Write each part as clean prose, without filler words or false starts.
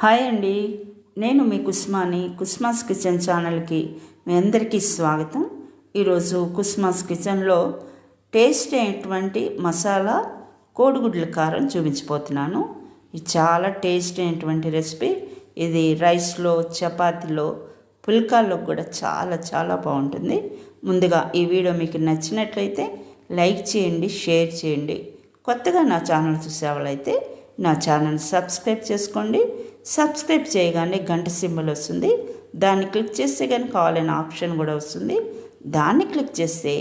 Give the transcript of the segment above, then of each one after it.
Hi అండి, నేను మీ కుస్మాస్ kitchen ఛానల్కి మీ అందరికీ స్వాగతం. ఈరోజు కుస్మాస్ కిచెన్లో టేస్ట్ అయినటువంటి మసాలా కోడిగుడ్ల కారం చూపించిపోతున్నాను. ఇది చాలా టేస్ట్ అయినటువంటి రెసిపీ. ఇది రైస్లో, చపాతీలో, పుల్కాల్లో కూడా చాలా చాలా బాగుంటుంది. ముందుగా ఈ వీడియో మీకు నచ్చినట్లయితే లైక్ చేయండి, షేర్ చేయండి. కొత్తగా నా ఛానల్ చూసేవాళ్ళైతే నా ఛానల్ సబ్స్క్రైబ్ చేసుకోండి. సబ్స్క్రైబ్ చేయగానే గంట సింబల్ వస్తుంది, దాన్ని క్లిక్ చేస్తే కానీ కావాలనే ఆప్షన్ కూడా వస్తుంది. దాన్ని క్లిక్ చేస్తే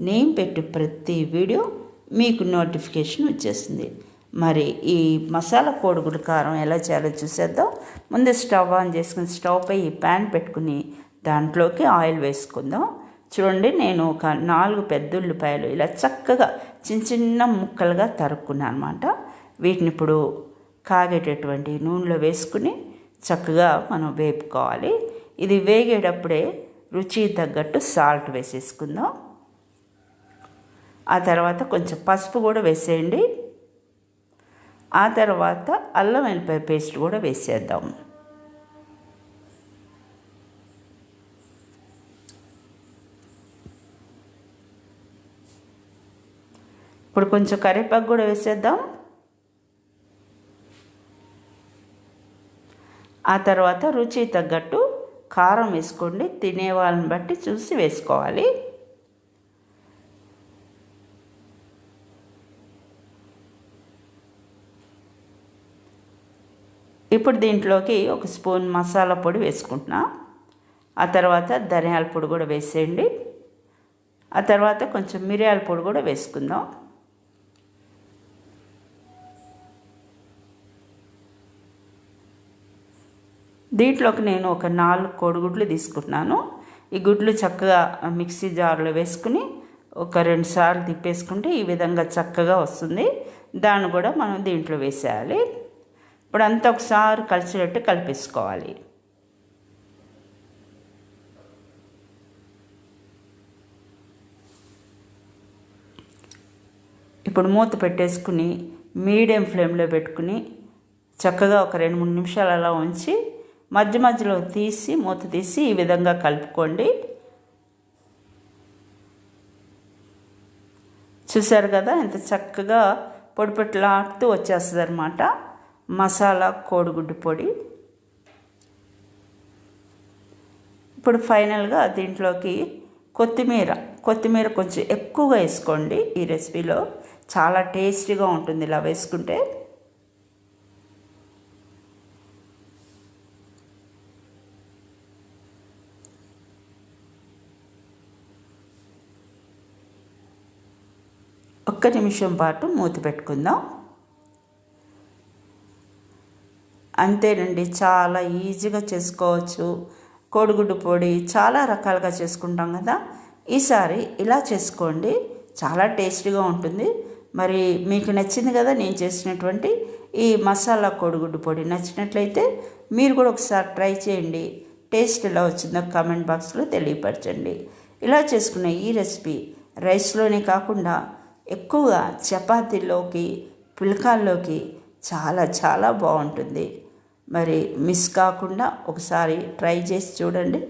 నేను పెట్టే ప్రతి వీడియో మీకు నోటిఫికేషన్ వచ్చేస్తుంది. మరి ఈ మసాలా కోడిగుడ్ల కారం ఎలా చేయాలో చూసేద్దాం. ముందు స్టవ్ ఆన్ చేసుకుని స్టవ్ పై ఈ ప్యాన్ పెట్టుకుని దాంట్లోకి ఆయిల్ వేసుకుందాం. చూడండి, నేను ఒక 4 పెద్ద ఉల్లిపాయలు ఇలా చక్కగా చిన్న చిన్న ముక్కలుగా తరుక్కున్నాను అనమాట. వీటిని ఇప్పుడు కాగేటటువంటి నూనెలో వేసుకుని చక్కగా మనం వేపుకోవాలి. ఇది వేగేటప్పుడే రుచి తగ్గట్టు సాల్ట్ వేసేసుకుందాం. ఆ తర్వాత కొంచెం పసుపు కూడా వేసేయండి. ఆ తర్వాత అల్లం వెల్లిపాయ పేస్ట్ కూడా వేసేద్దాం. ఇప్పుడు కొంచెం కరివేపాకు కూడా వేసేద్దాం. ఆ తర్వాత రుచి తగ్గట్టు కారం వేసుకోండి. తినే వాళ్ళని బట్టి చూసి వేసుకోవాలి. ఇప్పుడు దీంట్లోకి 1 స్పూన్ మసాలా పొడి వేసుకుంటున్నా. ఆ తర్వాత ధనియాల పొడి కూడా వేసేయండి. ఆ తర్వాత కొంచెం మిరియాల పొడి కూడా వేసుకుందాం. దీంట్లోకి నేను ఒక 4 కోడిగుడ్లు తీసుకుంటున్నాను. ఈ గుడ్లు చక్కగా మిక్సీ జార్లో వేసుకుని ఒక 2 సార్లు తిప్పేసుకుంటే ఈ విధంగా చక్కగా వస్తుంది. దాన్ని కూడా మనం దీంట్లో వేసేయాలి. ఇప్పుడు అంతా ఒకసారి కలిసేటట్టు కలిపేసుకోవాలి. ఇప్పుడు మూత పెట్టేసుకుని మీడియం ఫ్లేమ్లో పెట్టుకుని చక్కగా ఒక 2-3 నిమిషాలు అలా ఉంచి మధ్య మధ్యలో తీసి మూత తీసి ఈ విధంగా కలుపుకోండి. చూసారు కదా, ఎంత చక్కగా పొడి పొట్లాడుతూ వచ్చేస్తుంది అన్నమాట మసాలా కోడిగుడ్డు పొడి. ఇప్పుడు ఫైనల్గా దీంట్లోకి కొత్తిమీర కొంచెం ఎక్కువగా వేసుకోండి. ఈ రెసిపీలో చాలా టేస్టీగా ఉంటుంది ఇలా వేసుకుంటే. ఒక్క నిమిషం పాటు మూత పెట్టుకుందాం. అంతేనండి, చాలా ఈజీగా చేసుకోవచ్చు. కోడిగుడ్డు పొడి చాలా రకాలుగా చేసుకుంటాం కదా, ఈసారి ఇలా చేసుకోండి, చాలా టేస్టీగా ఉంటుంది. మరి మీకు నచ్చింది కదా నేను చేసినటువంటి ఈ మసాలా కోడిగుడ్డు పొడి. నచ్చినట్లయితే మీరు కూడా ఒకసారి ట్రై చేయండి. టేస్ట్ ఎలా వచ్చిందో కామెంట్ బాక్స్లో తెలియపరచండి. ఇలా చేసుకున్న ఈ రెసిపీ రైస్లోనే కాకుండా ఎక్కువగా చపాతీల్లోకి, పుల్కాల్లోకి చాలా చాలా బాగుంటుంది. మరి మిస్ కాకుండా ఒకసారి ట్రై చేసి చూడండి.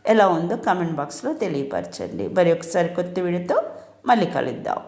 ఎలా ఉందో కామెంట్ బాక్స్లో తెలియపరచండి. మరి ఒకసారి కొత్త వీడియోతో మళ్ళీ కలుద్దాం.